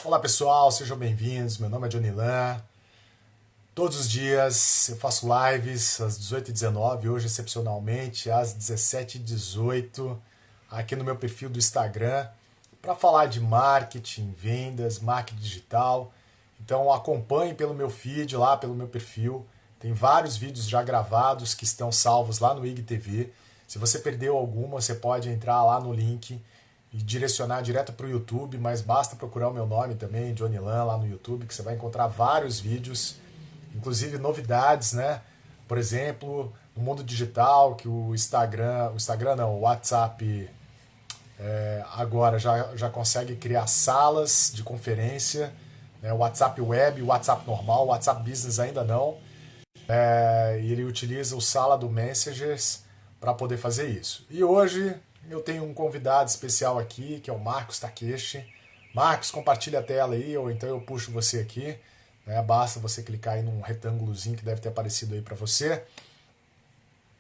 Olá pessoal, sejam bem-vindos. Meu nome é Johnny Lan. Todos os dias eu faço lives às 18h19, hoje excepcionalmente às 17h18, aqui no meu perfil do Instagram, para falar de marketing, vendas, marketing digital. Então acompanhe pelo meu feed lá, pelo meu perfil. Tem vários vídeos já gravados que estão salvos lá no IGTV. Se você perdeu alguma, você pode entrar lá no link e direcionar direto para o YouTube, mas basta procurar o meu nome também, Johnny Lan, lá no YouTube, que você vai encontrar vários vídeos, inclusive novidades, né? Por exemplo, no mundo digital, que o Instagram não, o WhatsApp agora já consegue criar salas de conferência, né? O WhatsApp Web, o WhatsApp normal, o WhatsApp Business ainda não. E ele utiliza o sala do Messengers para poder fazer isso. E hoje eu tenho um convidado especial aqui, que é o Marcos Takeshi. Marcos, compartilha a tela aí, ou então eu puxo você aqui. Né? Basta você clicar aí num retângulozinho que deve ter aparecido aí para você.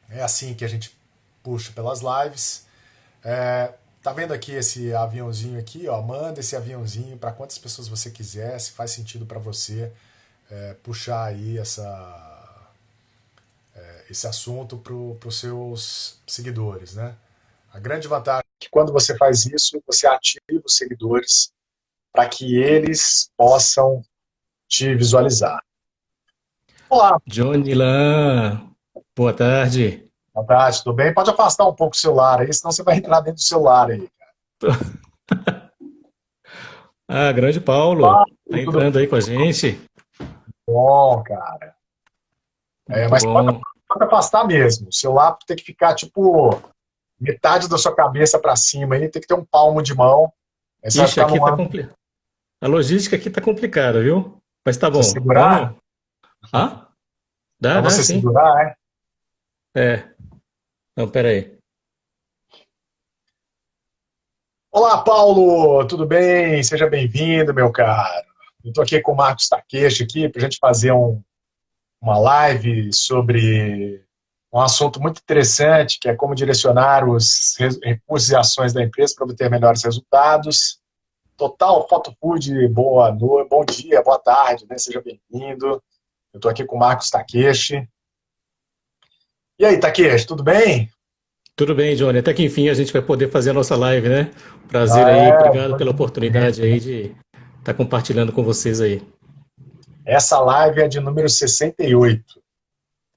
É assim que a gente puxa pelas lives. Tá vendo aqui esse aviãozinho aqui? Ó, manda esse aviãozinho para quantas pessoas você quiser, se faz sentido para você puxar aí esse assunto para os seus seguidores, né? A grande vantagem é que quando você faz isso, você ativa os seguidores para que eles possam te visualizar. Olá, Johnny Lan, boa tarde. boa tarde, tudo bem? Pode afastar um pouco o celular aí, senão você vai entrar dentro do celular aí. Ah, grande Paulo, Ah, tá tudo entrando aí com a gente. bom, cara. Muito Mas bom. pode afastar mesmo. O celular tem que ficar, tipo, metade da sua cabeça para cima aí, tem que ter um palmo de mão. Aí você vai Ixi, ficar aqui no tá ângulo. complicado. A logística aqui tá complicada, viu? Mas tá Você bom, segurar, vamos. Ah, para dá você sim. segurar, é. É, não, pera aí. Olá, Paulo, tudo bem? Seja bem-vindo, meu caro. Eu estou aqui com o Marcos Takeshi aqui para a gente fazer uma live sobre um assunto muito interessante, que é como direcionar os recursos e ações da empresa para obter melhores resultados. Total Photo Food, boa noite, bom dia, boa tarde, né? Seja bem-vindo. Eu estou aqui com o Marcos Takeshi. E aí, Takeshi, tudo bem? Tudo bem, Johnny, até que enfim a gente vai poder fazer a nossa live, né? Prazer Ah, aí, é, obrigado depois pela de muito tempo, oportunidade né? aí de estar compartilhando com vocês aí. Essa live é de número 68.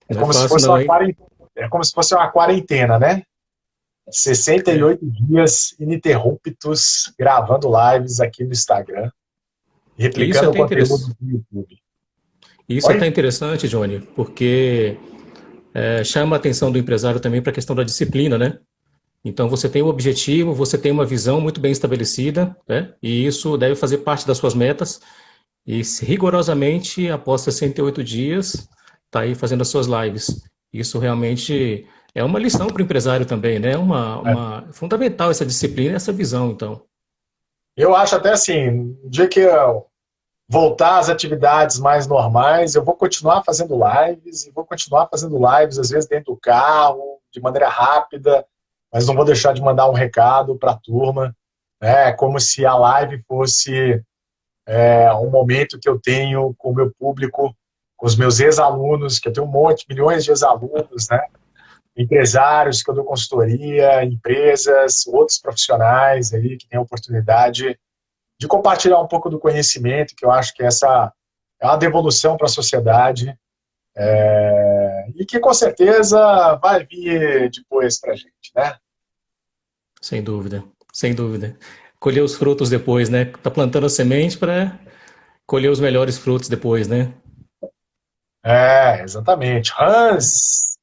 É Não é como se fácil fosse não, uma hein? quarentena, é como se fosse uma quarentena, né? É. 68 dias ininterruptos gravando lives aqui no Instagram e E isso é replicando o até conteúdo interessante. do YouTube. Isso é Oi? até interessante, Johnny, porque chama a atenção do empresário também para a questão da disciplina, né? Então você tem um objetivo, você tem uma visão muito bem estabelecida, né? E isso deve fazer parte das suas metas. E rigorosamente, após 68 dias, está aí fazendo as suas lives. Isso realmente é uma lição para o empresário também, né? Fundamental essa disciplina e essa visão, então. Eu acho até assim, no dia que eu voltar às atividades mais normais, eu vou continuar fazendo lives e vou continuar fazendo lives, às vezes dentro do carro, de maneira rápida, mas não vou deixar de mandar um recado para a turma, né? Como se a live fosse um momento que eu tenho com o meu público, com os meus ex-alunos, que eu tenho um monte, milhões de ex-alunos, né? Empresários que eu dou consultoria, empresas, outros profissionais aí que têm a oportunidade de compartilhar um pouco do conhecimento, que eu acho que essa é uma devolução para a sociedade e que com certeza vai vir depois para a gente, né? Sem dúvida, sem dúvida. Colher os frutos depois, né? Tá plantando a semente para colher os melhores frutos depois, né? Exatamente. Hans,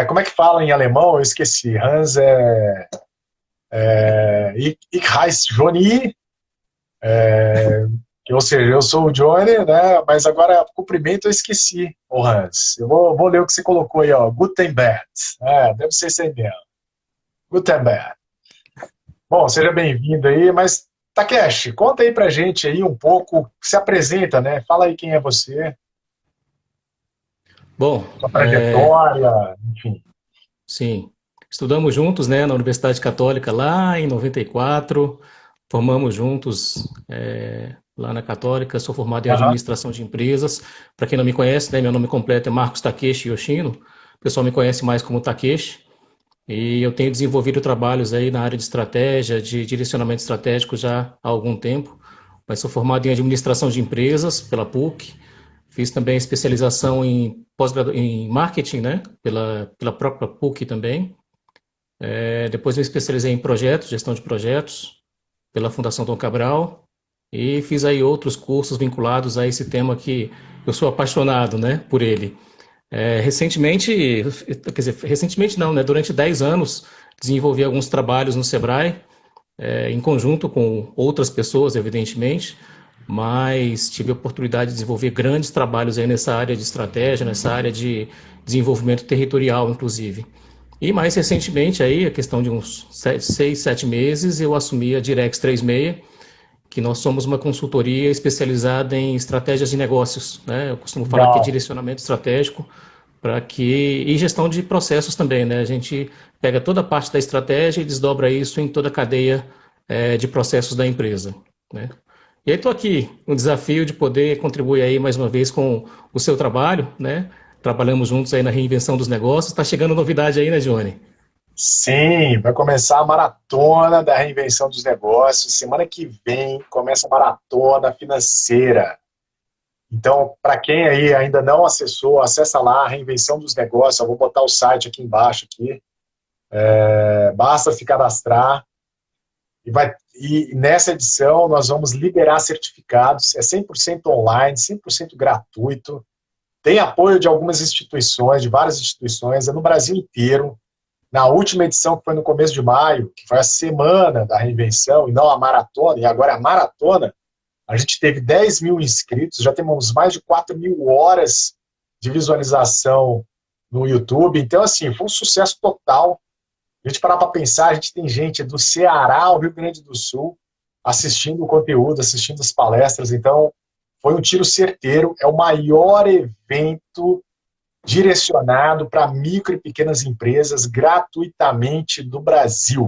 como é que fala em alemão? Eu esqueci. Hans Ich heiße Johnny, ou seja, eu sou o Johnny, né? Mas agora cumprimento eu esqueci, o Hans. Eu vou ler o que você colocou aí, ó. Gutenberg. Deve ser isso aí mesmo. Gutenberg. Bom, seja bem-vindo aí, mas Takeshi, conta aí pra gente aí um pouco, se apresenta, né? Fala aí quem é você, Bom, sua trajetória, enfim. sim. Estudamos juntos, né, na Universidade Católica lá em 94. formamos juntos lá na Católica, sou formado em Aham. administração de empresas. Para quem não me conhece, né, meu nome completo é Marcos Takeshi Yoshino, o pessoal me conhece mais como Takeshi, e eu tenho desenvolvido trabalhos aí na área de estratégia, de direcionamento estratégico já há algum tempo, mas sou formado em administração de empresas pela PUC, fiz também especialização em em marketing, né, pela própria PUC também. Depois me especializei em projetos, gestão de projetos, pela Fundação Dom Cabral, e fiz aí outros cursos vinculados a esse tema que eu sou apaixonado, né, por ele. Recentemente, quer dizer, recentemente não, né, durante 10 anos desenvolvi alguns trabalhos no Sebrae, em conjunto com outras pessoas, evidentemente, mas tive a oportunidade de desenvolver grandes trabalhos aí nessa área de estratégia, nessa área de desenvolvimento territorial, inclusive. E mais recentemente, aí, a questão de uns 6, 7 meses, eu assumi a Direx 36, que nós somos uma consultoria especializada em estratégias de negócios, né? Eu costumo falar que é Legal. direcionamento estratégico e gestão de processos também, né? A gente pega toda a parte da estratégia e desdobra isso em toda a cadeia de processos da empresa, né? E aí estou aqui, um desafio de poder contribuir aí mais uma vez com o seu trabalho, né? Trabalhamos juntos aí na reinvenção dos negócios. Está chegando novidade aí, né, Johnny? Sim, vai começar a maratona da reinvenção dos negócios. Semana que vem começa a maratona financeira. Então, para quem aí ainda não acessou, acessa lá a Reinvenção dos Negócios. Eu vou botar o site aqui embaixo aqui. Basta se cadastrar e nessa edição nós vamos liberar certificados. É 100% online, 100% gratuito. Tem apoio de algumas instituições, de várias instituições, é no Brasil inteiro. Na última edição, que foi no começo de maio, que foi a semana da reinvenção, e não a maratona, e agora a maratona, a gente teve 10 mil inscritos, já temos mais de 4 mil horas de visualização no YouTube. Então, assim, foi um sucesso total. A gente parar para pensar, a gente tem gente do Ceará ao Rio Grande do Sul assistindo o conteúdo, assistindo as palestras. Então, foi um tiro certeiro. É o maior evento direcionado para micro e pequenas empresas gratuitamente do Brasil.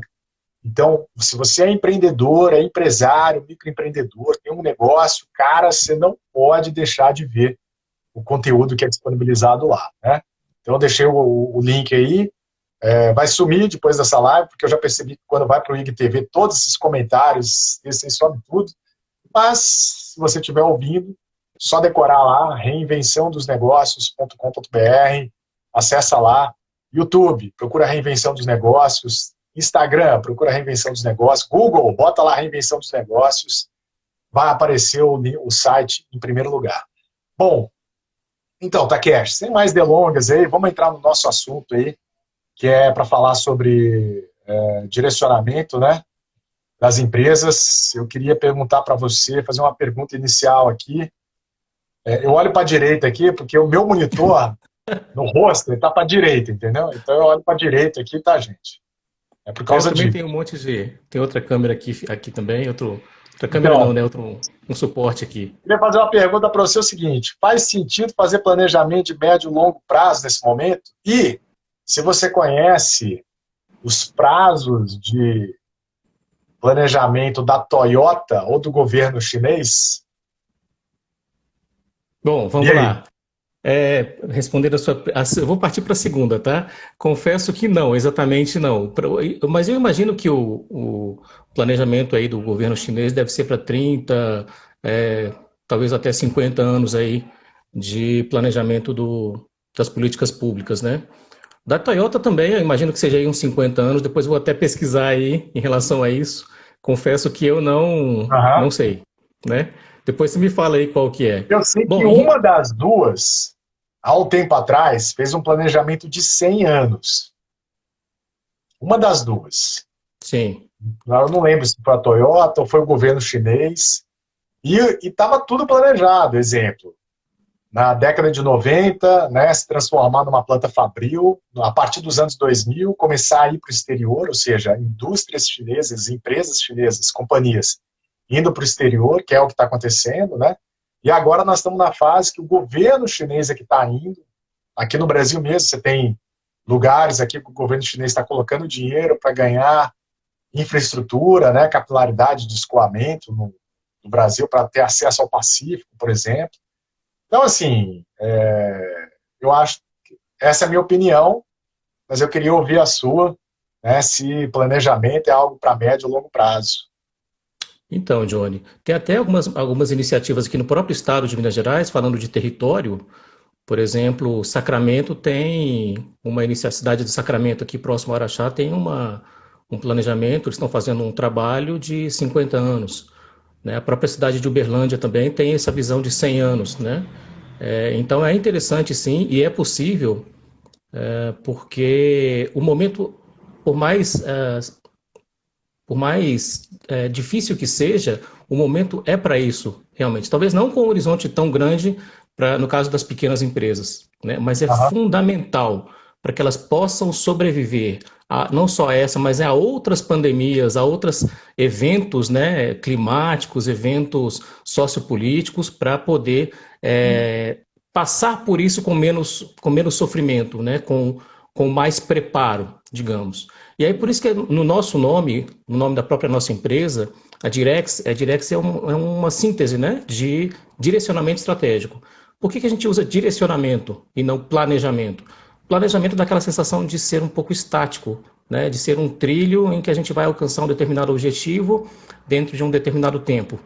Então, se você é empreendedor, é empresário, microempreendedor, tem um negócio, cara, você não pode deixar de ver o conteúdo que é disponibilizado lá, né? Então, eu deixei o link aí. Vai sumir depois dessa live, porque eu já percebi que quando vai para o IGTV, todos esses comentários, esse sobe tudo. Mas, se você estiver ouvindo, só decorar lá, reinvençãodosnegócios.com.br, acessa lá. YouTube, procura Reinvenção dos Negócios. Instagram, procura Reinvenção dos Negócios. Google, bota lá Reinvenção dos Negócios. Vai aparecer o site em primeiro lugar. Bom, então, Takeshi, sem mais delongas aí, vamos entrar no nosso assunto aí, que é para falar sobre direcionamento, né, das empresas. Eu queria perguntar para você, fazer uma pergunta inicial aqui. Eu olho para a direita aqui, porque o meu monitor no rosto está para a direita, entendeu? Então eu olho para a direita aqui, tá, gente? É por Eu causa também disso. tenho um monte de. Tem outra câmera aqui também, outra câmera não, Então, né? Um suporte aqui. queria fazer uma pergunta para você o seguinte: faz sentido fazer planejamento de médio e longo prazo nesse momento? E se você conhece os prazos de planejamento da Toyota ou do governo chinês? Bom, E vamos aí? lá. Respondendo eu vou partir para a segunda, tá? Confesso que não, exatamente não. Mas eu imagino que o planejamento aí do governo chinês deve ser para 30, talvez até 50 anos aí de planejamento das políticas públicas, né? Da Toyota também, eu imagino que seja aí uns 50 anos, depois vou até pesquisar aí em relação a isso. Confesso que eu não Aham. sei, né? Depois você me fala aí qual que é. Eu sei que Bom, uma das duas, há um tempo atrás, fez um planejamento de 100 anos. Uma das duas. sim. Eu não lembro se foi a Toyota ou foi o governo chinês. E estava tudo planejado. Exemplo, na década de 90, né, se transformar numa planta fabril, a partir dos anos 2000, começar a ir para o exterior, ou seja, indústrias chinesas, empresas chinesas, companhias, indo para o exterior, que é o que está acontecendo, né? E agora nós estamos na fase que o governo chinês é que está indo. Aqui no Brasil mesmo, você tem lugares aqui que o governo chinês está colocando dinheiro para ganhar infraestrutura, né, capilaridade de escoamento no Brasil para ter acesso ao Pacífico, por exemplo. Então, assim, eu acho que essa é a minha opinião, mas eu queria ouvir a sua, né, se planejamento é algo para médio e longo prazo. Então, Johnny, tem até algumas iniciativas aqui no próprio estado de Minas Gerais, falando de território. Por exemplo, Sacramento tem uma iniciativa, a cidade de Sacramento, aqui próximo a Araxá, tem um planejamento, eles estão fazendo um trabalho de 50 anos. Né? A própria cidade de Uberlândia também tem essa visão de 100 anos. Né? Então é interessante sim, e é possível, porque o momento, por mais, difícil que seja, o momento é para isso, realmente. Talvez não com um horizonte tão grande, no caso das pequenas empresas, né? Mas é Aham. fundamental para que elas possam sobreviver a, não só a essa, mas a outras pandemias, a outros eventos, né, climáticos, eventos sociopolíticos, para poder passar por isso com menos sofrimento, né, com mais preparo, digamos. E aí, por isso que no nosso nome, no nome da própria nossa empresa, a Direx é uma síntese, né, de direcionamento estratégico. Por que a gente usa direcionamento e não planejamento? Planejamento dá aquela sensação de ser um pouco estático, né, de ser um trilho em que a gente vai alcançar um determinado objetivo dentro de um determinado tempo.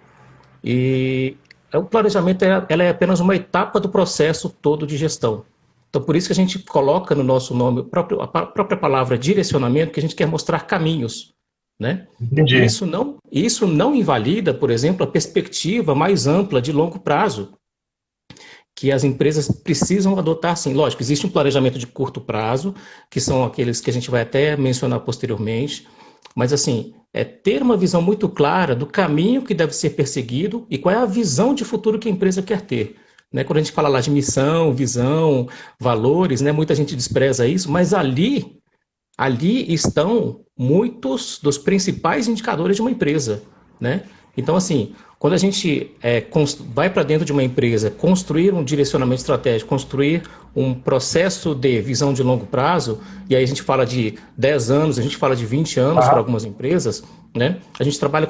E o planejamento ela é apenas uma etapa do processo todo de gestão. Então, por isso que a gente coloca no nosso nome a própria palavra direcionamento, que a gente quer mostrar caminhos, né? E Entendi. isso não invalida, por exemplo, a perspectiva mais ampla de longo prazo, que as empresas precisam adotar, sim. Lógico, existe um planejamento de curto prazo, que são aqueles que a gente vai até mencionar posteriormente, mas assim, é ter uma visão muito clara do caminho que deve ser perseguido e qual é a visão de futuro que a empresa quer ter. Né? Quando a gente fala lá de missão, visão, valores, né? Muita gente despreza isso, mas ali estão muitos dos principais indicadores de uma empresa, né? Então, assim, quando a gente vai para dentro de uma empresa, construir um direcionamento estratégico, construir um processo de visão de longo prazo, e aí a gente fala de 10 anos, a gente fala de 20 anos para Aham. algumas empresas, né? A gente trabalha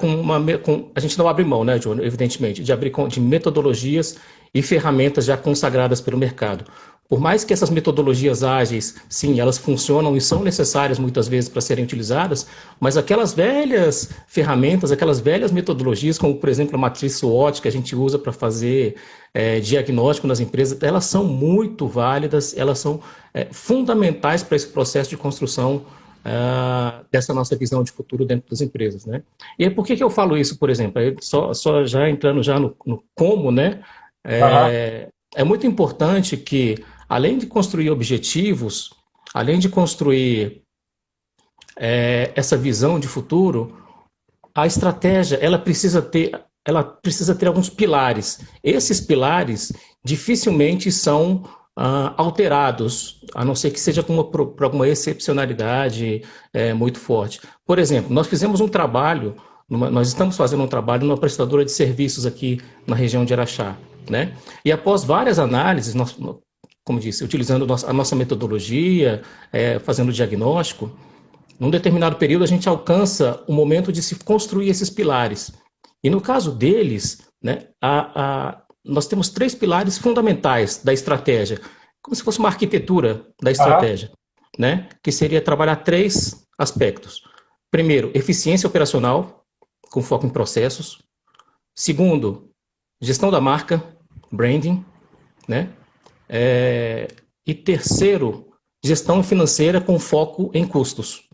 a gente não abre mão, né, John, evidentemente, de metodologias e ferramentas já consagradas pelo mercado. Por mais que essas metodologias ágeis, sim, elas funcionam e são necessárias muitas vezes para serem utilizadas, mas aquelas velhas ferramentas, aquelas velhas metodologias, como por exemplo a matriz SWOT que a gente usa para fazer diagnóstico nas empresas, elas são muito válidas, elas são fundamentais para esse processo de construção dessa nossa visão de futuro dentro das empresas, né? E aí, por que eu falo isso, por exemplo? Aí, só já entrando já no como, né? Aham. É muito importante que, além de construir objetivos, além de construir essa visão de futuro, a estratégia ela precisa ter alguns pilares. Esses pilares dificilmente são alterados, a não ser que seja por alguma excepcionalidade muito forte. Por exemplo, nós estamos fazendo um trabalho numa prestadora de serviços aqui na região de Araxá, né? E após várias análises, como disse, utilizando a nossa metodologia, fazendo o diagnóstico, num determinado período, a gente alcança o momento de se construir esses pilares. E no caso deles, né, nós temos três pilares fundamentais da estratégia, como se fosse uma arquitetura da Aham. estratégia, né, que seria trabalhar três aspectos. Primeiro, eficiência operacional, com foco em processos. Segundo, gestão da marca, branding, né? E terceiro, gestão financeira com foco em custos.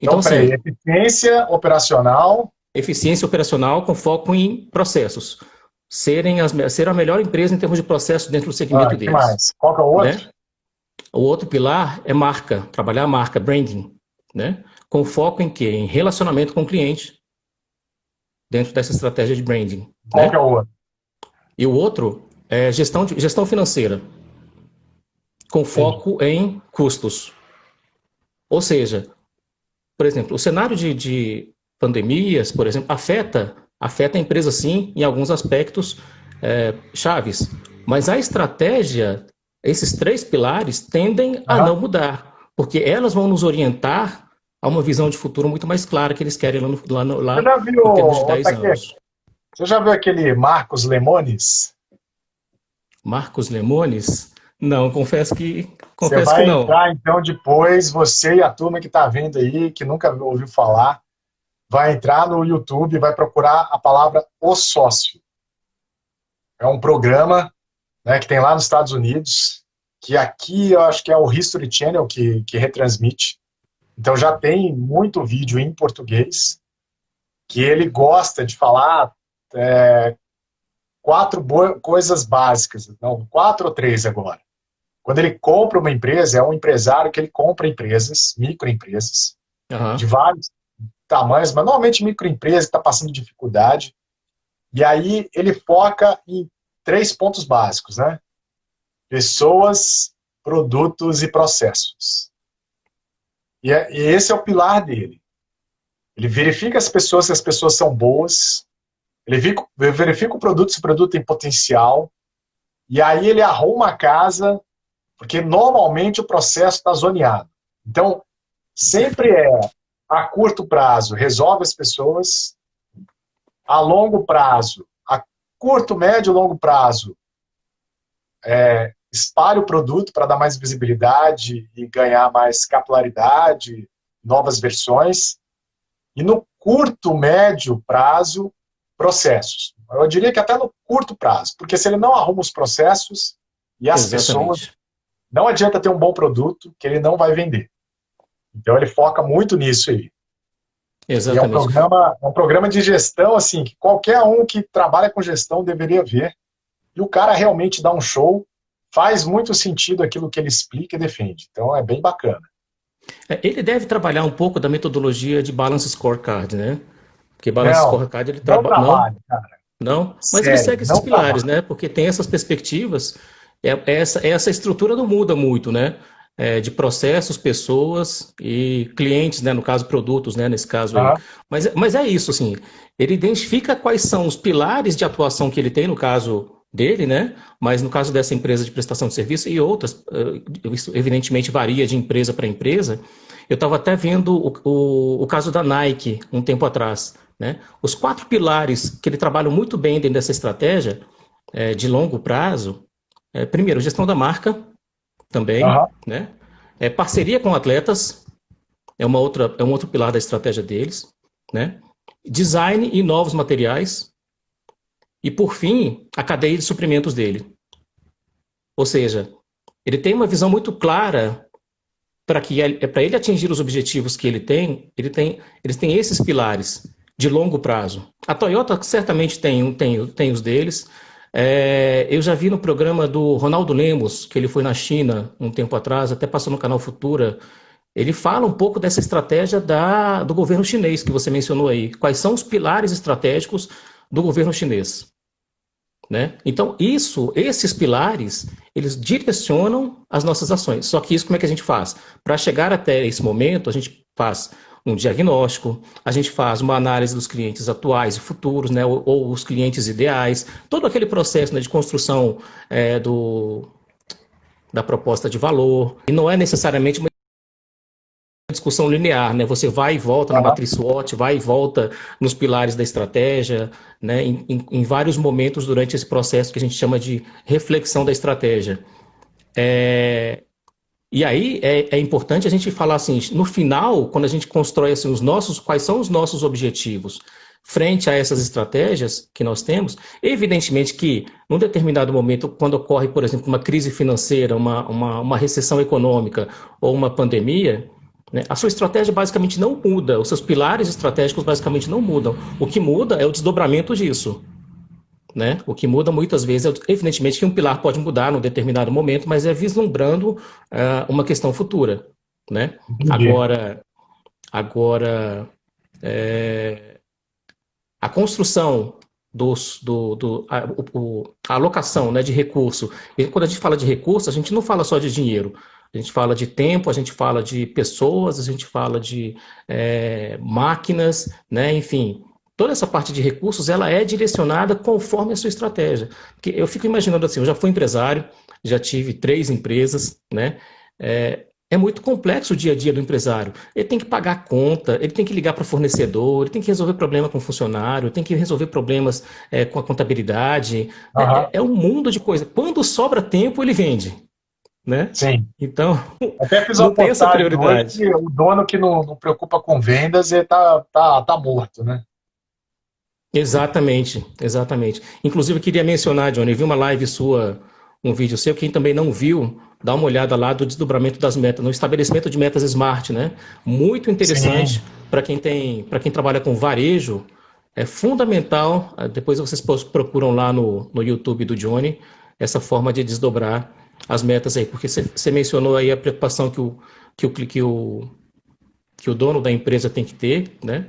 Então, Então, peraí, assim, eficiência operacional. eficiência operacional com foco em processos. Ser a melhor empresa em termos de processos dentro do segmento Que deles. mais? Qual que é o outro? Né? O outro pilar é marca, trabalhar a marca, branding, né? Com foco em quê? Em relacionamento com o cliente, dentro dessa estratégia de branding. Qual que é Né? o outro? E o outro é gestão financeira, com Entendi. foco em custos. Ou seja, por exemplo, o cenário de pandemias, por exemplo, afeta a empresa sim em alguns aspectos chaves, mas a estratégia, esses três pilares tendem a Aham. não mudar, porque elas vão nos orientar há uma visão de futuro muito mais clara que eles querem Você já viu, em termos de ô, 10 Taquete, anos. você já viu aquele Marcos Lemones? Marcos Lemones? Não, Você confesso que vai não. entrar, então, depois, você e a turma que está vendo aí, que nunca ouviu falar, vai entrar no YouTube e vai procurar a palavra O Sócio. É um programa, né, que tem lá nos Estados Unidos, que aqui eu acho que é o History Channel que retransmite. Então já tem muito vídeo em português, que ele gosta de falar coisas básicas, não, quatro ou três agora. Quando ele compra uma empresa, é um empresário que ele compra empresas, microempresas, de Aham, vários tamanhos, mas normalmente microempresa que está passando dificuldade. E aí ele foca em três pontos básicos, né? Pessoas, produtos e processos. E esse é o pilar dele. Ele verifica as pessoas, se as pessoas são boas, verifica o produto, se o produto tem potencial, e aí ele arruma a casa, porque normalmente o processo está zoneado. Então, sempre a curto prazo, resolve as pessoas, a longo prazo, a curto, médio e longo prazo, espalha o produto para dar mais visibilidade e ganhar mais capilaridade, novas versões, e no curto, médio prazo, processos. Eu diria que até no curto prazo, porque se ele não arruma os processos e as pessoas, exatamente. não adianta ter um bom produto que ele não vai vender. Então ele foca muito nisso aí. E Exatamente. é um programa de gestão assim que qualquer um que trabalha com gestão deveria ver. E o cara realmente dá um show, faz muito sentido aquilo que ele explica e defende. Então é bem bacana. Ele deve trabalhar um pouco da metodologia de Balance Scorecard, né? Porque Balance Não, Scorecard ele não trabalha. Não, trabalha, cara. não. Mas ele Sério, segue esses não pilares, trabalha. né? Porque tem essas perspectivas. Essa estrutura não muda muito, né? De processos, pessoas e clientes, né? No caso, produtos, né? Nesse caso aí. Aham, Mas é isso, assim. Ele identifica quais são os pilares de atuação que ele tem, no caso dele, né? Mas no caso dessa empresa de prestação de serviço e outras, isso evidentemente varia de empresa para empresa. Eu estava até vendo o caso da Nike um tempo atrás, né? Os quatro pilares que ele trabalha muito bem dentro dessa estratégia de longo prazo primeiro, gestão da marca também, aham. né? Parceria com atletas é um outro pilar da estratégia deles, né? Design e novos materiais e, por fim, a cadeia de suprimentos dele. Ou seja, ele tem uma visão muito clara para ele atingir os objetivos que eles têm esses pilares de longo prazo. A Toyota certamente tem os deles. Eu já vi no programa do Ronaldo Lemos, que ele foi na China um tempo atrás, até passou no canal Futura. Ele fala um pouco dessa estratégia do governo chinês que você mencionou aí. Quais são os pilares estratégicos do governo chinês? Né? Então, esses pilares, eles direcionam as nossas ações. Só que isso como é que a gente faz? Para chegar até esse momento, a gente faz um diagnóstico, a gente faz uma análise dos clientes atuais e futuros, né? Ou os clientes ideais, todo aquele processo, né, de construção da proposta de valor. E não é necessariamente uma discussão linear, né? Você vai e volta na Aham. matriz SWOT, vai e volta nos pilares da estratégia, né? Em vários momentos durante esse processo que a gente chama de reflexão da estratégia. E aí é importante a gente falar assim, no final, quando a gente constrói assim, quais são os nossos objetivos frente a essas estratégias que nós temos, evidentemente que num determinado momento, quando ocorre, por exemplo, uma crise financeira, uma recessão econômica ou uma pandemia, né, a sua estratégia basicamente não muda, os seus pilares estratégicos basicamente não mudam. O que muda é o desdobramento disso. Né? O que muda muitas vezes evidentemente, que um pilar pode mudar num determinado momento, mas é vislumbrando uma questão futura. Né? Entendi. Agora, agora é, a construção a alocação, né, de recurso. E quando a gente fala de recurso, a gente não fala só de dinheiro. A gente fala de tempo, a gente fala de pessoas, a gente fala de máquinas, né, enfim. Toda essa parte de recursos, ela é direcionada conforme a sua estratégia. Porque eu fico imaginando assim, eu já fui empresário, já tive 3 empresas, né? é muito complexo o dia a dia do empresário. Ele tem que pagar a conta, ele tem que ligar para o fornecedor, ele tem que resolver problema com o funcionário, tem que resolver problemas com a contabilidade. Aham, É um mundo de coisa. Quando sobra tempo, ele vende, né? sim. Então, Até fiz uma não tem essa postagem hoje prioridade. que o dono que não preocupa com vendas, ele tá morto, né? Exatamente, exatamente. Inclusive, eu queria mencionar, Johnny, eu vi uma live sua, um vídeo seu, quem também não viu, dá uma olhada lá do desdobramento das metas, no estabelecimento de metas smart, né? Muito interessante Sim. para quem trabalha com varejo, é fundamental. Depois vocês procuram lá no YouTube do Johnny essa forma de desdobrar as metas aí, porque você mencionou aí a preocupação que o, que o que o dono da empresa tem que ter, né?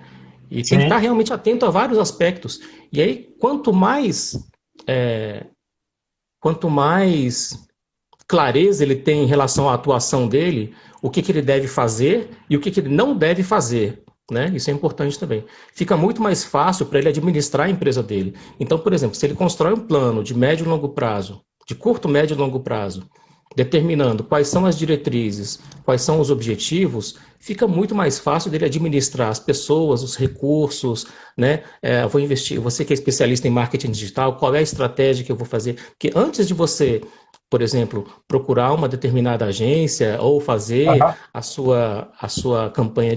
E tem que estar Sim. realmente atento a vários aspectos. E aí, quanto mais clareza ele tem em relação à atuação dele, o que ele deve fazer e o que ele não deve fazer. Né? Isso é importante também. Fica muito mais fácil para ele administrar a empresa dele. Então, por exemplo, se ele constrói um plano de médio e longo prazo, de curto, médio e longo prazo, determinando quais são as diretrizes, quais são os objetivos, fica muito mais fácil dele administrar as pessoas, os recursos, né? Eu vou investir, você que é especialista em marketing digital, qual é a estratégia que eu vou fazer? Porque antes de você, por exemplo, procurar uma determinada agência ou fazer Aham. a sua campanha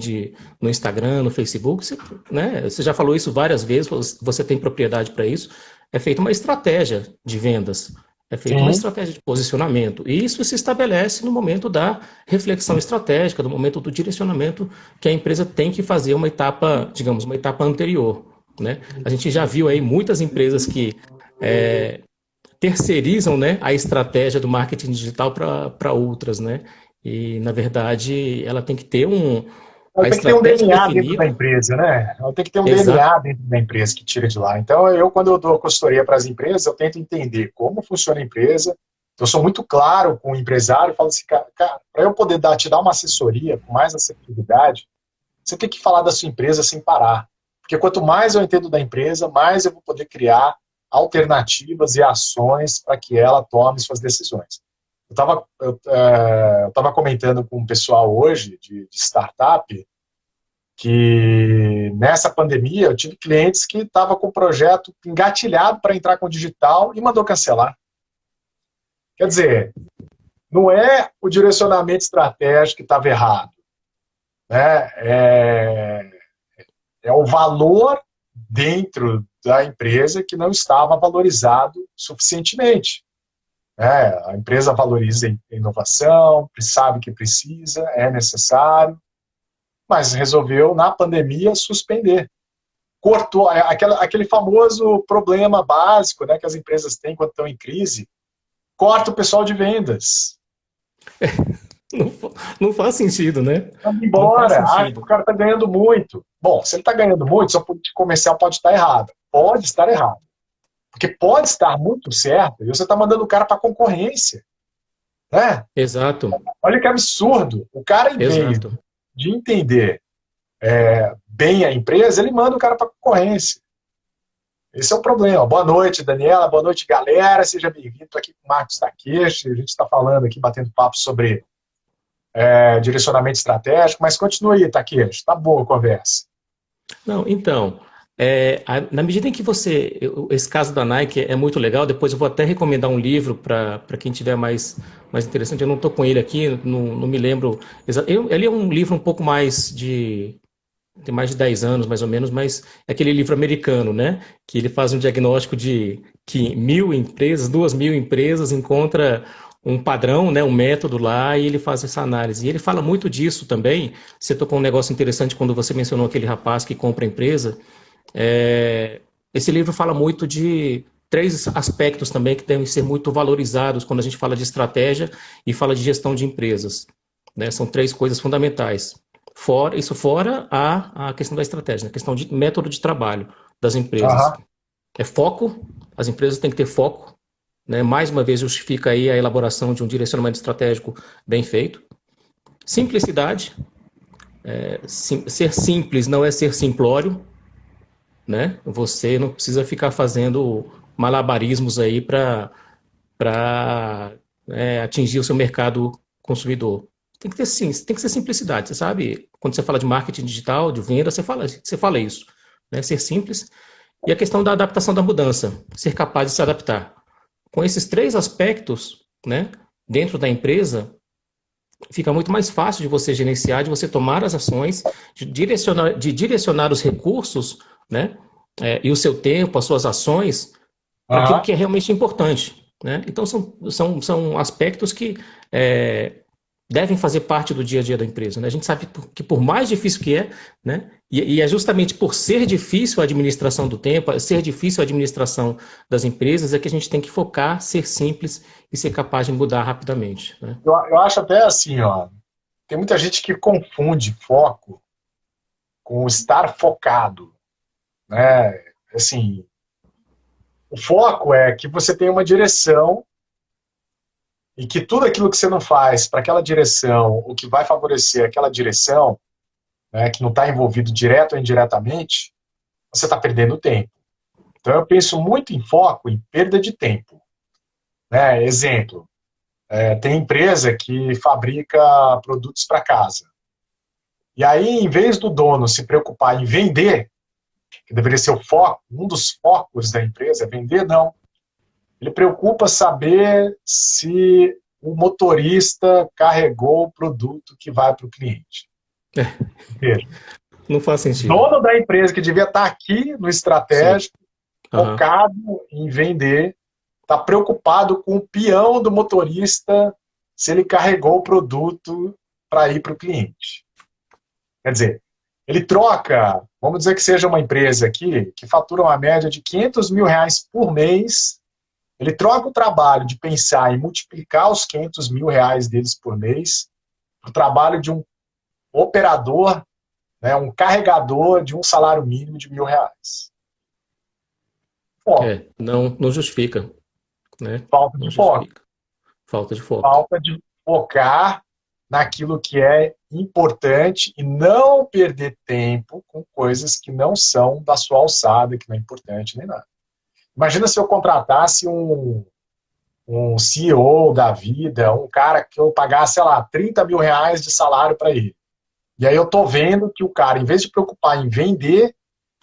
no Instagram, no Facebook, você, né, você já falou isso várias vezes, você tem propriedade para isso, é feita uma estratégia de vendas, é feita uma Sim. estratégia de posicionamento. E isso se estabelece no momento da reflexão estratégica, no momento do direcionamento que a empresa tem que fazer uma etapa, digamos, uma etapa anterior. Né? A gente já viu aí muitas empresas que terceirizam, né, a estratégia do marketing digital para outras, né? E, na verdade, ela tem que ter Ela a tem que ter um estratégia DNA dentro da definida. empresa, né? Ela tem que ter um Exato. DNA dentro da empresa que tira de lá. Então, quando eu dou consultoria para as empresas, eu tento entender como funciona a empresa. Eu sou muito claro com o empresário e falo assim, cara, para eu poder te dar uma assessoria com mais assertividade, você tem que falar da sua empresa sem parar. Porque quanto mais eu entendo da empresa, mais eu vou poder criar alternativas e ações para que ela tome suas decisões. Eu tava comentando com o pessoal hoje de startup que nessa pandemia eu tive clientes que estavam com o projeto engatilhado para entrar com o digital e mandou cancelar. Quer dizer, não é o direcionamento estratégico que estava errado, né? É o valor dentro da empresa que não estava valorizado suficientemente. A empresa valoriza a inovação, sabe que precisa, é necessário, mas resolveu, na pandemia, suspender. Cortou aquele famoso problema básico, né, que as empresas têm quando estão em crise, corta o pessoal de vendas. Não, não faz sentido, né? Manda Não faz embora, acha que o sentido. cara está ganhando muito. Bom, se ele está ganhando muito, sua política comercial pode estar errada. Pode estar errada. Porque pode estar muito certo e você está mandando o cara para a concorrência. Né? Exato, Olha que absurdo. O cara, em vez exato. de entender bem a empresa, ele manda o cara para a concorrência. Esse é o problema. Boa noite, Daniela. Boa noite, galera. Seja bem-vindo. Estou aqui com o Marcos Takeshi. A gente está falando aqui, batendo papo sobre direcionamento estratégico, mas continue aí, Takeshi. Está boa a conversa. Não, então, na medida em que esse caso da Nike é muito legal, depois eu vou até recomendar um livro para quem tiver mais interessante. Eu não estou com ele aqui, não me lembro. Ele é um livro um pouco tem mais de 10 anos, mais ou menos, mas é aquele livro americano, né? Que ele faz um diagnóstico de que 1.000 empresas, 2.000 empresas, encontra um padrão, né, um método lá, e ele faz essa análise. E ele fala muito disso também. Você tocou um negócio interessante quando você mencionou aquele rapaz que compra a empresa. Esse livro fala muito de três aspectos também que devem ser muito valorizados quando a gente fala de estratégia e fala de gestão de empresas. Né? São três coisas fundamentais. Fora a questão da estratégia, né? A questão de método de trabalho das empresas. Aham, É foco, as empresas têm que ter foco, né? Mais uma vez justifica aí a elaboração de um direcionamento estratégico bem feito. Simplicidade, ser simples não é ser simplório, né? Você não precisa ficar fazendo malabarismos aí para atingir o seu mercado consumidor. tem que ter sim, tem que ser simplicidade. Você sabe, quando você fala de marketing digital, de venda, você fala isso, né? Ser simples. E a questão da adaptação da mudança, ser capaz de se adaptar. Com esses três aspectos, né, dentro da empresa, fica muito mais fácil de você gerenciar, de você tomar as ações, de direcionar os recursos, né, e o seu tempo, as suas ações, para aquilo Aham. que é realmente importante. Né? Então, são aspectos que devem fazer parte do dia a dia da empresa. Né? A gente sabe que por mais difícil que é, né? E é justamente por ser difícil a administração do tempo, ser difícil a administração das empresas, é que a gente tem que focar, ser simples e ser capaz de mudar rapidamente. Né? Eu acho até assim, ó, tem muita gente que confunde foco com estar focado, né? Assim, o foco é que você tem uma direção e que tudo aquilo que você não faz para aquela direção, o que vai favorecer aquela direção, né, que não está envolvido direto ou indiretamente, você está perdendo tempo. Então eu penso muito em foco, em perda de tempo. Né? Exemplo, tem empresa que fabrica produtos para casa. E aí, em vez do dono se preocupar em vender, que deveria ser o foco, um dos focos da empresa é vender, não. Ele preocupa saber se o motorista carregou o produto que vai para o cliente. Veja, Não faz o sentido. dono da empresa que devia estar aqui no Sim. estratégico, Uhum. focado em vender, está preocupado com o peão do motorista se ele carregou o produto para ir para o cliente. Quer dizer, ele troca, vamos dizer que seja uma empresa aqui que fatura uma média de R$ 500 mil por mês. Ele troca o trabalho de pensar em multiplicar os R$ 500 mil deles por mês para o trabalho de um operador, né, um carregador de um salário mínimo de R$ 1.000. Foco, Não justifica, né? falta Não de foco, justifica. Falta de foco. falta de focar naquilo que é importante e não perder tempo com coisas que não são da sua alçada, que não é importante nem nada. Imagina se eu contratasse um CEO da vida, um cara que eu pagasse, sei lá, R$ 30 mil de salário para ele. E aí eu tô vendo que o cara, em vez de preocupar em vender,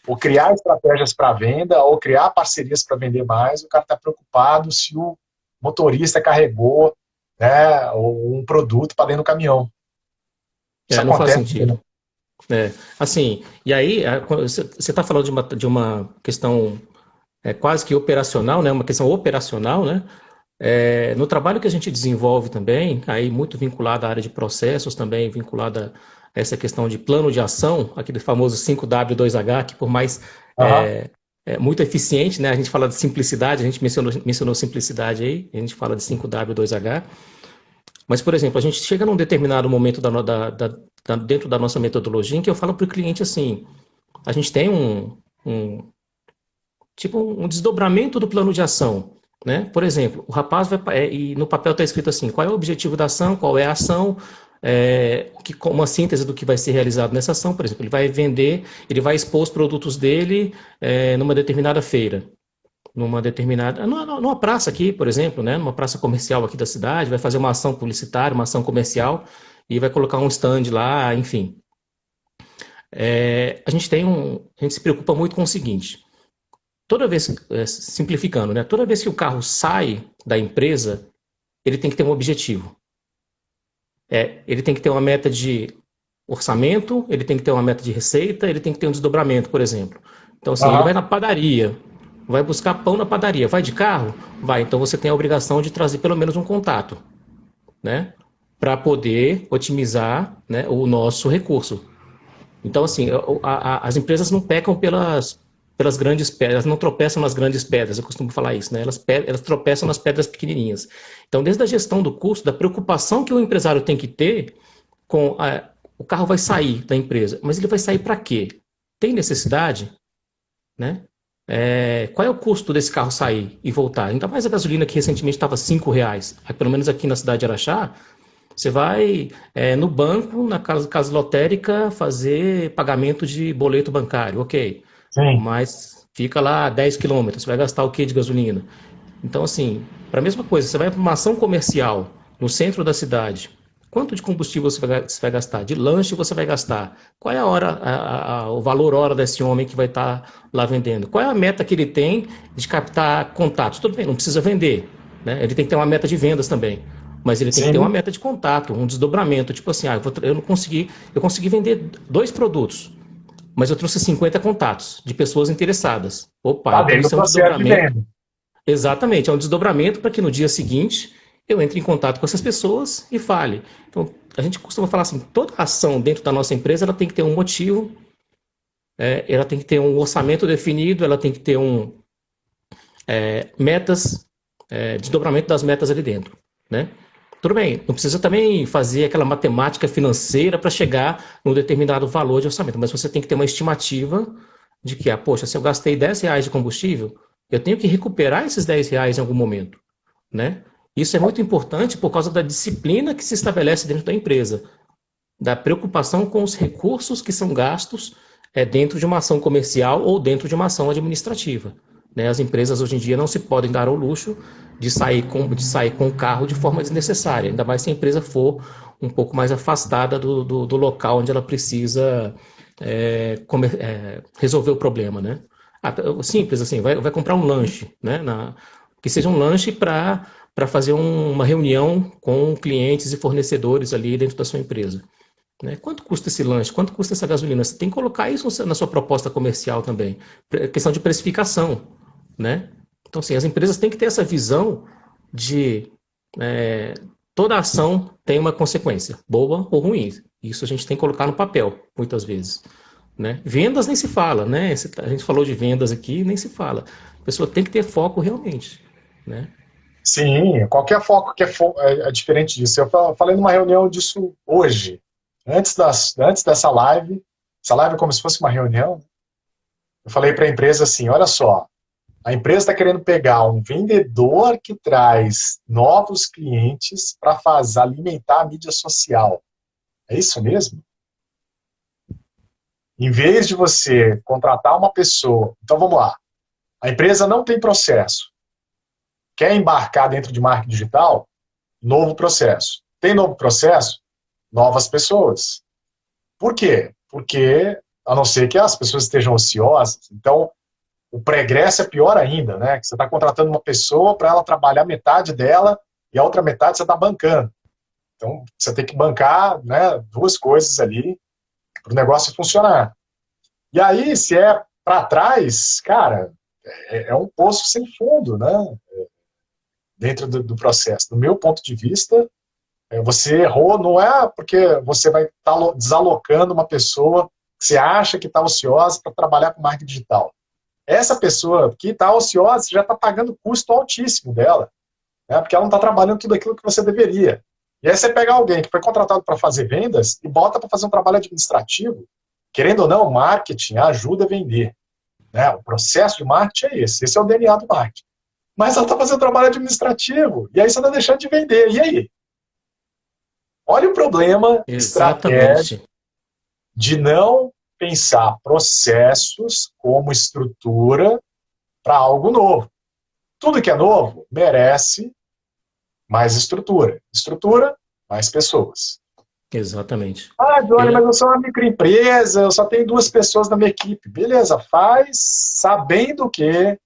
ou criar estratégias para venda, ou criar parcerias para vender mais, o cara está preocupado se o motorista carregou, né, um produto para dentro do caminhão. Isso Não faz acontece. sentido. Assim, e aí, quando você está falando de uma questão quase que operacional, né? Uma questão operacional, né? No trabalho que a gente desenvolve também, aí muito vinculado à área de processos também, vinculada a essa questão de plano de ação, aquele famoso 5W2H, que por mais Aham, muito eficiente, né? A gente fala de simplicidade, a gente mencionou simplicidade aí, a gente fala de 5W2H, mas, por exemplo, a gente chega num determinado momento dentro da nossa metodologia em que eu falo para o cliente assim, a gente tem um um desdobramento do plano de ação. Né? Por exemplo, o rapaz e no papel está escrito assim: qual é o objetivo da ação, qual é a ação, uma síntese do que vai ser realizado nessa ação. Por exemplo, ele vai vender, ele vai expor os produtos dele numa determinada feira, numa praça aqui, por exemplo, né? Numa praça comercial aqui da cidade, vai fazer uma ação publicitária, uma ação comercial e vai colocar um stand lá, enfim. A gente se preocupa muito com o seguinte: toda vez, simplificando, né? Toda vez que o carro sai da empresa, ele tem que ter um objetivo. Ele tem que ter uma meta de orçamento, ele tem que ter uma meta de receita, ele tem que ter um desdobramento, por exemplo. Então, assim, ele vai aham. na padaria, vai buscar pão na padaria. Vai de carro? Vai. Então você tem a obrigação de trazer pelo menos um contato, né? Para poder otimizar, né, o nosso recurso. Então, assim, as empresas não pecam pelas grandes pedras, não tropeçam nas grandes pedras, eu costumo falar isso, né? Elas tropeçam nas pedras pequenininhas. Então, desde a gestão do custo, da preocupação que o empresário tem que ter o carro vai sair da empresa, mas ele vai sair para quê? Tem necessidade? Né? Qual é o custo desse carro sair e voltar? Ainda mais a gasolina que recentemente estava R$ 5. Pelo menos aqui na cidade de Araxá, você vai no banco, na casa lotérica, fazer pagamento de boleto bancário, ok. Sim. Mas fica lá 10 quilômetros, você vai gastar o que de gasolina? Então, assim, para a mesma coisa, você vai para uma ação comercial no centro da cidade, Quanto de combustível você vai gastar? De lanche você vai gastar? Qual é a hora, o valor hora desse homem que vai estar lá vendendo? Qual é a meta que ele tem de captar contatos? Tudo bem, não precisa vender, né? Ele tem que ter uma meta de vendas também. Mas ele tem que ter uma Sim, meta de contato, um desdobramento. Tipo assim, eu não consegui, eu consegui vender 2 produtos, mas eu trouxe 50 contatos de pessoas interessadas. Opa, tá então dentro do isso é um processo de desdobramento. venda. Exatamente, é um desdobramento para que no dia seguinte eu entre em contato com essas pessoas e fale. Então, a gente costuma falar assim, toda ação dentro da nossa empresa ela tem que ter um motivo, ela tem que ter um orçamento definido, ela tem que ter metas, desdobramento das metas ali dentro, né? Tudo bem, não precisa também fazer aquela matemática financeira para chegar num determinado valor de orçamento, mas você tem que ter uma estimativa de que, poxa, se eu gastei R$ 10 de combustível, eu tenho que recuperar esses R$ 10 em algum momento, né? Isso é muito importante por causa da disciplina que se estabelece dentro da empresa, da preocupação com os recursos que são gastos dentro de uma ação comercial ou dentro de uma ação administrativa. Né? As empresas hoje em dia não se podem dar ao luxo de sair com o carro de forma desnecessária, ainda mais se a empresa for um pouco mais afastada do local onde ela precisa resolver o problema. Né? Simples assim, vai comprar um lanche, né? Que seja um lanche para fazer uma reunião com clientes e fornecedores ali dentro da sua empresa. Né? Quanto custa esse lanche? Quanto custa essa gasolina? Você tem que colocar isso na sua proposta comercial também. Questão de precificação. Né? Então, assim, as empresas têm que ter essa visão de é, toda ação tem uma consequência, boa ou ruim. Isso a gente tem que colocar no papel, muitas vezes. Né? Vendas nem se fala, né? A gente falou de vendas aqui, nem se fala. A pessoa tem que ter foco realmente. Né? Sim, qualquer foco que é diferente disso. Eu falei numa reunião disso hoje, antes dessa live. Essa live é como se fosse uma reunião. Eu falei para a empresa assim: olha só, a empresa está querendo pegar um vendedor que traz novos clientes para fazer alimentar a mídia social. É isso mesmo? Em vez de você contratar uma pessoa. Então vamos lá. A empresa não tem processo. Quer embarcar dentro de marketing digital? Novo processo. Tem novo processo? Novas pessoas. Por quê? Porque, a não ser que as pessoas estejam ociosas, então o pregresso é pior ainda, né? Que você está contratando uma pessoa para ela trabalhar metade dela e a outra metade você está bancando. Então, você tem que bancar, né, duas coisas ali para o negócio funcionar. E aí, se é para trás, cara, é um poço sem fundo, né? Dentro do processo. Do meu ponto de vista, você errou, não é porque você vai estar desalocando uma pessoa que você acha que está ociosa para trabalhar com marketing digital. Essa pessoa que está ociosa, você já está pagando custo altíssimo dela, né? Porque ela não está trabalhando tudo aquilo que você deveria. E aí você pega alguém que foi contratado para fazer vendas e bota para fazer um trabalho administrativo, querendo ou não, marketing ajuda a vender. Né? O processo de marketing é esse é o DNA do marketing. Mas ela está fazendo trabalho administrativo, e aí você está deixando de vender. E aí? Olha o problema estratégico Exatamente. de não pensar processos como estrutura para algo novo. Tudo que é novo merece mais estrutura. Estrutura, mais pessoas. Exatamente. Ah, Johnny, mas Ele, eu sou uma microempresa, eu só tenho 2 pessoas na minha equipe. Beleza, faz sabendo que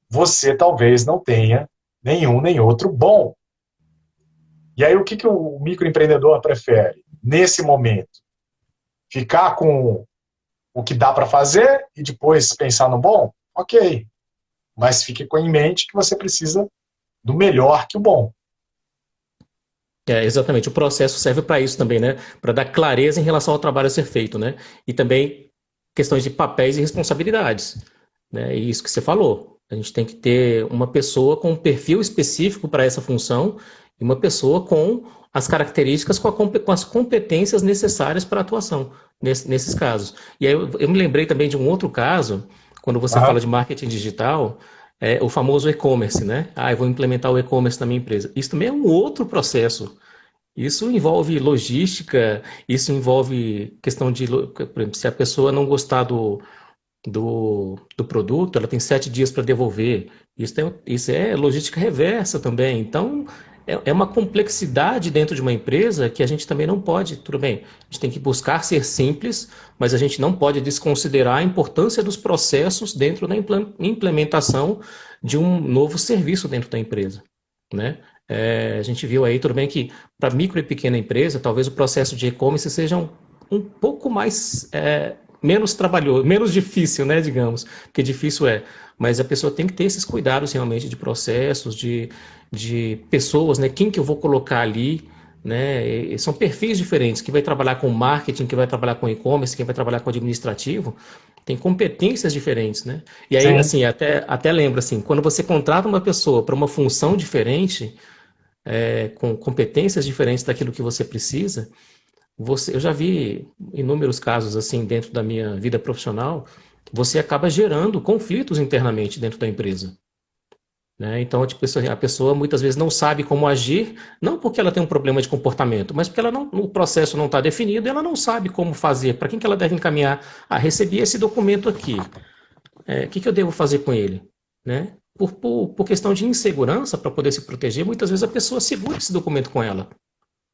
você talvez não tenha nenhum nem outro bom. E aí o que o microempreendedor prefere? Nesse momento, ficar com o que dá para fazer e depois pensar no bom? Ok. Mas fique em mente que você precisa do melhor que o bom. exatamente. O processo serve para isso também, né? Para dar clareza em relação ao trabalho a ser feito, né? E também questões de papéis e responsabilidades, né? E isso que você falou. A gente tem que ter uma pessoa com um perfil específico para essa função e uma pessoa com as características, com as competências necessárias para a atuação nesses casos. E aí eu me lembrei também de um outro caso, quando você fala Aham. de marketing digital, o famoso e-commerce, né? Eu vou implementar o e-commerce na minha empresa. Isso também é um outro processo. Isso envolve logística, isso envolve questão de, por exemplo, se a pessoa não gostar do produto, ela tem 7 dias para devolver. Isso é logística reversa também. Então, é uma complexidade dentro de uma empresa que a gente também não pode, tudo bem, a gente tem que buscar ser simples, mas a gente não pode desconsiderar a importância dos processos dentro da implementação de um novo serviço dentro da empresa, né? A gente viu aí, tudo bem que para micro e pequena empresa, talvez o processo de e-commerce seja um pouco mais menos trabalhoso, menos difícil, né, digamos, porque difícil mas a pessoa tem que ter esses cuidados realmente de processos, de pessoas, né, quem que eu vou colocar ali, né, e são perfis diferentes, quem vai trabalhar com marketing, quem vai trabalhar com e-commerce, quem vai trabalhar com administrativo, tem competências diferentes, né, e aí, Sim. assim, até lembro, assim, quando você contrata uma pessoa para uma função diferente, com competências diferentes daquilo que você precisa, eu já vi inúmeros casos assim dentro da minha vida profissional, você acaba gerando conflitos internamente dentro da empresa, né? Então, tipo, a pessoa muitas vezes não sabe como agir, não porque ela tem um problema de comportamento, mas porque o processo não está definido, e ela não sabe como fazer, para quem que ela deve encaminhar. Ah, recebi esse documento aqui, o que que eu devo fazer com ele, né? Por questão de insegurança, para poder se proteger, muitas vezes a pessoa segura esse documento com ela,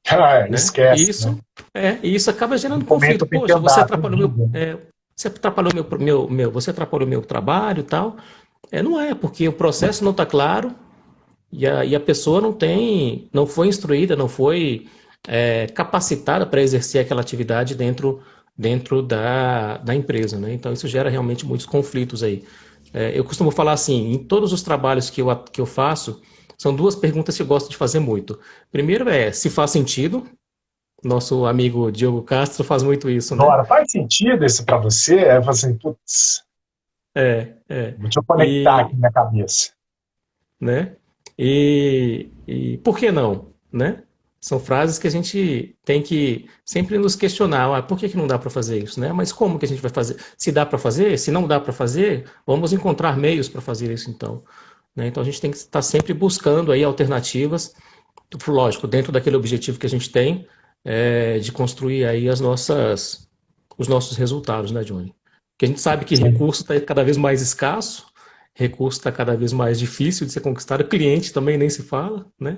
Ah, né? esquece, né? E isso acaba O gerando documento conflito. tem que Poxa, você andar, atrapalhou tudo, né? você atrapalhou você atrapalhou meu trabalho e tal. Não é, porque o processo não está claro e a pessoa não foi instruída, não foi capacitada para exercer aquela atividade dentro da empresa, né? Então isso gera realmente muitos conflitos aí. Eu costumo falar assim, em todos os trabalhos que eu faço, são duas perguntas que eu gosto de fazer muito. Primeiro se faz sentido. Nosso amigo Diogo Castro faz muito isso, né? Agora, faz sentido isso para você? É assim, putz, deixa eu conectar aqui E, minha cabeça. né? E por que não, né? São frases que a gente tem que sempre nos questionar, por que que não dá para fazer isso, né? Mas como que a gente vai fazer? Se dá para fazer, se não dá para fazer, vamos encontrar meios para fazer isso então, né? Então a gente tem que estar sempre buscando aí alternativas, lógico, dentro daquele objetivo que a gente tem, de construir aí os nossos resultados, né, Johnny? Porque a gente sabe que Sim. recurso está cada vez mais escasso, recurso está cada vez mais difícil de ser conquistado, cliente também nem se fala, né?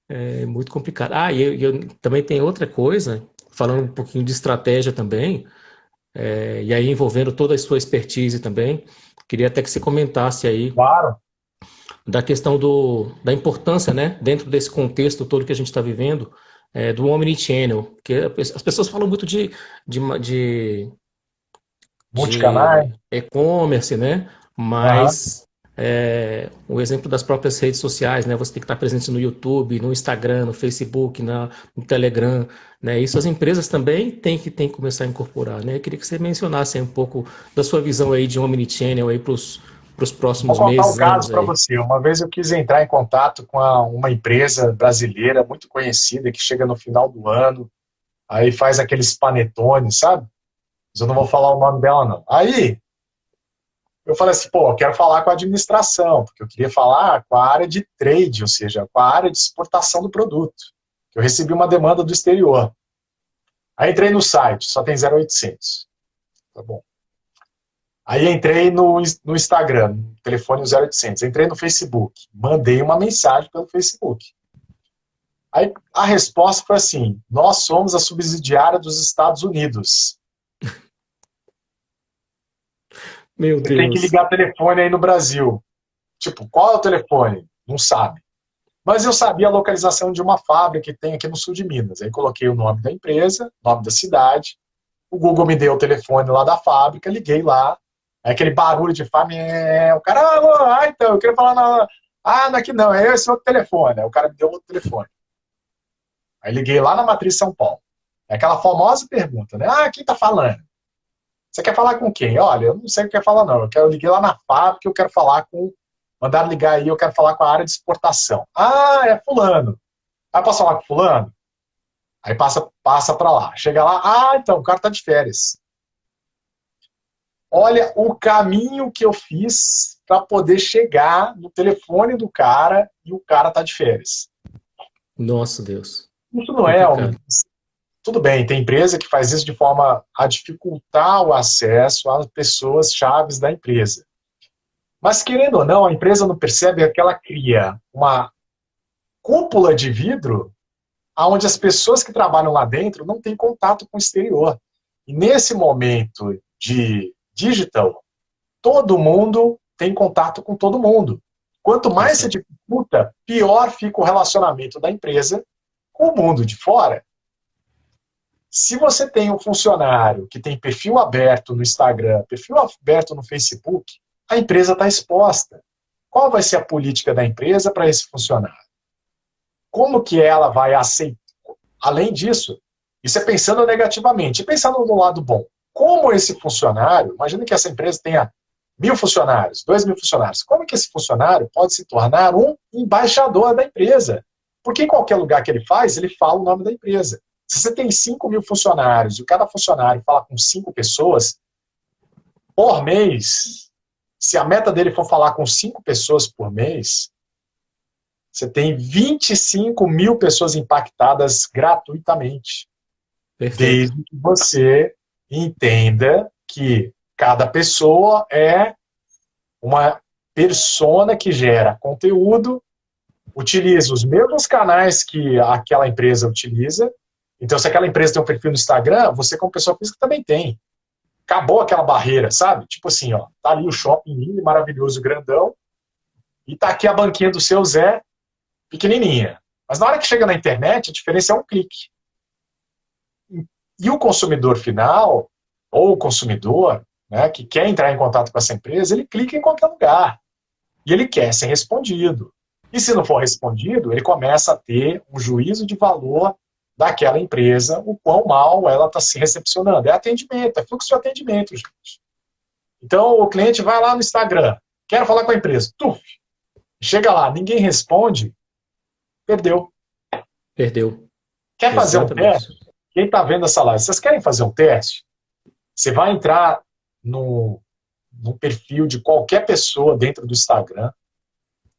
É muito complicado. Eu também tem outra coisa, falando um pouquinho de estratégia também, e aí envolvendo toda a sua expertise também, queria até que você comentasse aí Claro. da questão da importância, né, dentro desse contexto todo que a gente está vivendo, do omnichannel, que as pessoas falam muito de, de, Multicanais. de e-commerce, né, Aham. mas o exemplo das próprias redes sociais, né, você tem que estar presente no YouTube, no Instagram, no Facebook, no Telegram, né, isso as empresas também têm que começar a incorporar, né, eu queria que você mencionasse aí um pouco da sua visão aí de omnichannel aí para os Vou próximos contar um meses, caso anos para aí. você. Uma vez eu quis entrar em contato com uma empresa brasileira muito conhecida que chega no final do ano, aí faz aqueles panetones, sabe? Mas eu não vou falar o nome dela, não. Aí eu falei assim, pô, eu quero falar com a administração, porque eu queria falar com a área de trade, ou seja, com a área de exportação do produto. Eu recebi uma demanda do exterior. Aí entrei no site, só tem 0800. Tá bom. Aí entrei no Instagram, no telefone 0800. Entrei no Facebook, mandei uma mensagem pelo Facebook. Aí a resposta foi assim: nós somos a subsidiária dos Estados Unidos. Meu Você tem que Deus. ligar telefone aí no Brasil. Tipo, qual é o telefone? Não sabe. Mas eu sabia a localização de uma fábrica que tem aqui no sul de Minas. Aí coloquei o nome da empresa, nome da cidade. O Google me deu o telefone lá da fábrica, liguei lá. Aí aquele barulho de fábrica, o cara, então, eu queria falar não, aqui não, é esse outro telefone. Aí o cara me deu outro telefone. Aí liguei lá na Matriz São Paulo. É aquela famosa pergunta, né? Quem tá falando? Você quer falar com quem? Olha, eu não sei o que quer falar, não. Eu liguei lá na fábrica, eu quero falar com. Mandaram ligar aí, eu quero falar com a área de exportação. É fulano. Aí posso falar com fulano? Aí passa para lá. Chega lá, então, o cara tá de férias. Olha o caminho que eu fiz para poder chegar no telefone do cara e o cara tá de férias. Nossa, Deus. Isso não é Complicado. tudo bem, tem empresa que faz isso de forma a dificultar o acesso às pessoas chaves da empresa. Mas, querendo ou não, a empresa não percebe que ela cria cúpula de vidro onde as pessoas que trabalham lá dentro não têm contato com o exterior. E nesse momento de digital, todo mundo tem contato com todo mundo. Quanto mais se Exato. dificulta, pior fica o relacionamento da empresa com o mundo de fora. Se você tem um funcionário que tem perfil aberto no Instagram, perfil aberto no Facebook, a empresa está exposta. Qual vai ser a política da empresa para esse funcionário? Como que ela vai aceitar? Além disso, isso é pensando negativamente. E pensando no lado bom, como esse funcionário, imagina que essa empresa tenha 1.000 funcionários, 2.000 funcionários, como que esse funcionário pode se tornar um embaixador da empresa? Porque em qualquer lugar que ele faz, ele fala o nome da empresa. Se você tem 5.000 funcionários e cada funcionário fala com 5 pessoas por mês, se a meta dele for falar com 5 pessoas por mês, você tem 25.000 pessoas impactadas gratuitamente. Perfeito. Desde que você entenda que cada pessoa é uma persona que gera conteúdo, utiliza os mesmos canais que aquela empresa utiliza. Então, se aquela empresa tem um perfil no Instagram, você como pessoa física também tem. Acabou aquela barreira, sabe? Tipo assim, ó, tá ali o shopping lindo, maravilhoso, grandão, e tá aqui a banquinha do seu Zé, pequenininha. Mas na hora que chega na internet, a diferença é um clique. E o consumidor final, ou o consumidor, né, que quer entrar em contato com essa empresa, ele clica em qualquer lugar. E ele quer ser respondido. E se não for respondido, ele começa a ter um juízo de valor daquela empresa, o quão mal ela está se recepcionando. É atendimento, é fluxo de atendimento, gente. Então, o cliente vai lá no Instagram, quer falar com a empresa, tuf, chega lá, ninguém responde, perdeu. Perdeu. Quer fazer um Exatamente. teste? Quem está vendo essa live, vocês querem fazer um teste? Você vai entrar no perfil de qualquer pessoa dentro do Instagram,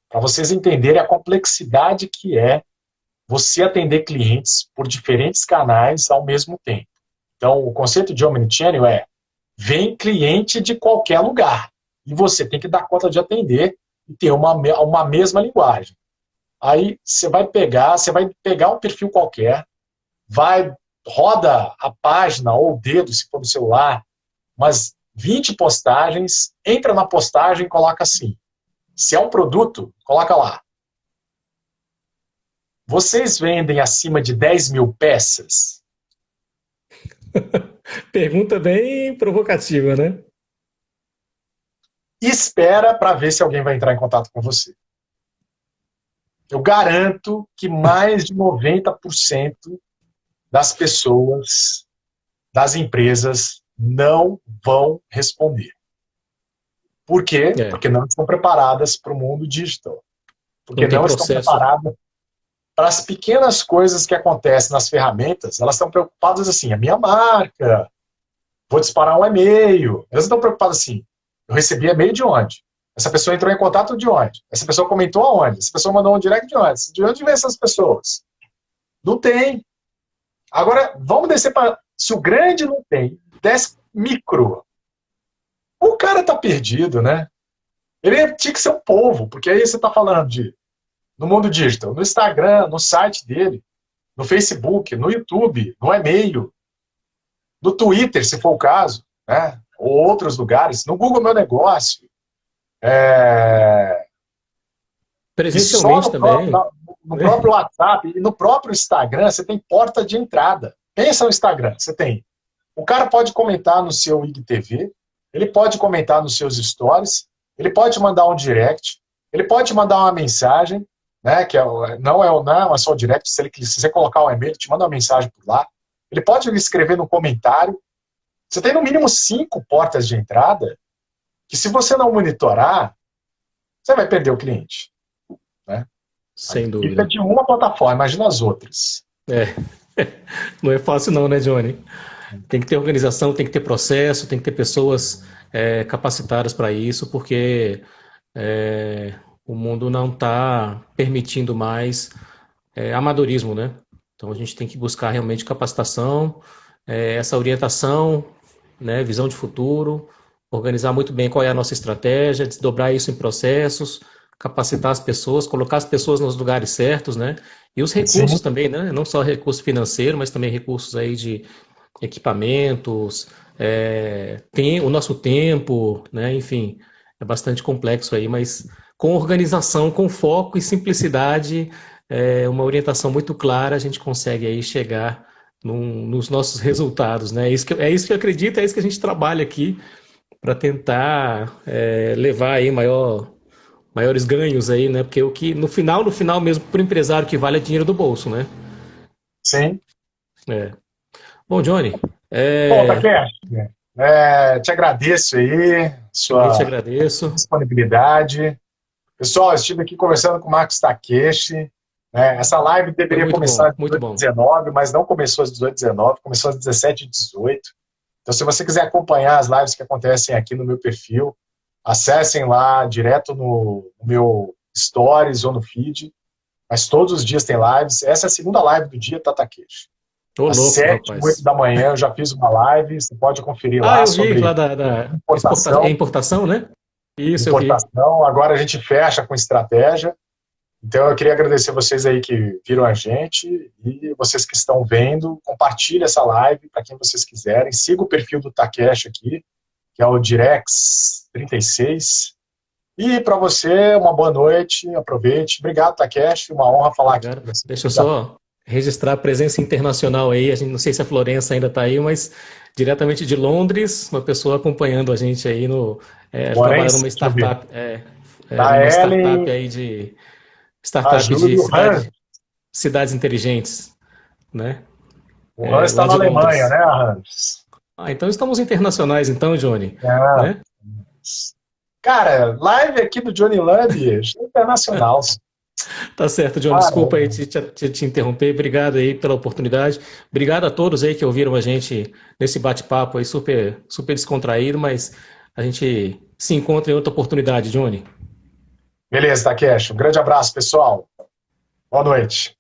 para vocês entenderem a complexidade que é você atender clientes por diferentes canais ao mesmo tempo. Então, o conceito de Omnichannel é: vem cliente de qualquer lugar, e você tem que dar conta de atender e ter uma mesma linguagem. Aí você vai pegar um perfil qualquer, roda a página ou o dedo, se for no celular, umas 20 postagens, entra na postagem e coloca assim: se é um produto, coloca lá: vocês vendem acima de 10.000 peças? Pergunta bem provocativa, né? E espera para ver se alguém vai entrar em contato com você. Eu garanto que mais de 90% das pessoas, das empresas, não vão responder. Por quê? É, Porque não estão preparadas para o mundo digital. não Porque tem não estão processo. preparadas para as pequenas coisas que acontecem nas ferramentas. Elas estão preocupadas assim: a minha marca, vou disparar um e-mail. Elas não estão preocupadas assim: eu recebi e-mail de onde? Essa pessoa entrou em contato de onde? Essa pessoa comentou aonde? Essa pessoa mandou um direct de onde? De onde vem essas pessoas? Não tem. Agora, vamos descer para... Se o grande não tem, desce micro. O cara tá perdido, né? Ele tinha que ser um povo, porque aí você está falando de no mundo digital, no Instagram, no site dele, no Facebook, no YouTube, no e-mail, no Twitter, se for o caso, né? Ou outros lugares, no Google Meu Negócio, e só Presencialmente também. no próprio WhatsApp e no próprio Instagram você tem porta de entrada. Pensa no Instagram, você tem. O cara pode comentar no seu IGTV, ele pode comentar nos seus stories, ele pode mandar um direct, ele pode mandar uma mensagem, né, que não é só o direct, se você colocar o e-mail, ele te manda uma mensagem por lá. Ele pode escrever no comentário. Você tem no mínimo 5 portas de entrada que, se você não monitorar, você vai perder o cliente. Né? Sem Isso é dúvida. de uma plataforma, imagina as outras. É. Não é fácil não, né, Johnny? Tem que ter organização, tem que ter processo, tem que ter pessoas capacitadas para isso, porque o mundo não está permitindo mais amadorismo, né? Então a gente tem que buscar realmente capacitação, essa orientação, né, visão de futuro, organizar muito bem qual é a nossa estratégia, desdobrar isso em processos, capacitar as pessoas, colocar as pessoas nos lugares certos, né? E os recursos Sim, também, né? Não só recurso financeiro, mas também recursos aí de equipamentos, tem o nosso tempo, né? Enfim, é bastante complexo aí, mas com organização, com foco e simplicidade, uma orientação muito clara, a gente consegue aí chegar nos nossos resultados, né? É isso que eu acredito, é isso que a gente trabalha aqui para tentar levar aí maiores ganhos aí, né? Porque o que no final mesmo, para o empresário que vale é dinheiro do bolso, né? sim. É. Bom, Johnny, Bom, Takeshi, te agradeço aí, também te sua agradeço. disponibilidade. Pessoal, eu estive aqui conversando com o Marcos Takeshi. Né? Essa live Foi deveria muito começar bom, às muito bom. 18h19, mas não começou às 18h19, começou às 17h18. Então, se você quiser acompanhar as lives que acontecem aqui no meu perfil, acessem lá direto no meu Stories ou no feed. Mas todos os dias tem lives. Essa é a segunda live do dia, Tatakeshi. Ô, Às louco, 7, 8 rapaz. da manhã eu já fiz uma live. Você pode conferir Ah, lá eu vi lá sobre da importação. importação, né? Isso, eu vi. Importação. Agora a gente fecha com estratégia. Então eu queria agradecer vocês aí que viram a gente e vocês que estão vendo, compartilhe essa live para quem vocês quiserem. Siga o perfil do Takeshi aqui, que é o Direx36. E para você, uma boa noite, aproveite. Obrigado, Takeshi, uma honra falar aqui Obrigado. com você. Deixa eu só registrar a presença internacional aí. A gente não sei se a Florença ainda está aí, mas diretamente de Londres, uma pessoa acompanhando a gente aí ela trabalha Lourenço, deixa eu ver. Da numa startup Ellen, aí de a startup de Júlio, o Hans. cidades inteligentes, né? O Hans está Lá na de Alemanha, Londres. né, Hans? Ah, então estamos internacionais, então, Johnny, É. né? Cara, live aqui do Johnny Lab, internacional. Tá certo, Johnny. Desculpa aí Caramba. te interromper. Obrigado aí pela oportunidade. Obrigado a todos aí que ouviram a gente nesse bate-papo aí super descontraído, mas a gente se encontra em outra oportunidade, Johnny. Beleza, Takeshi. Um grande abraço, pessoal. Boa noite.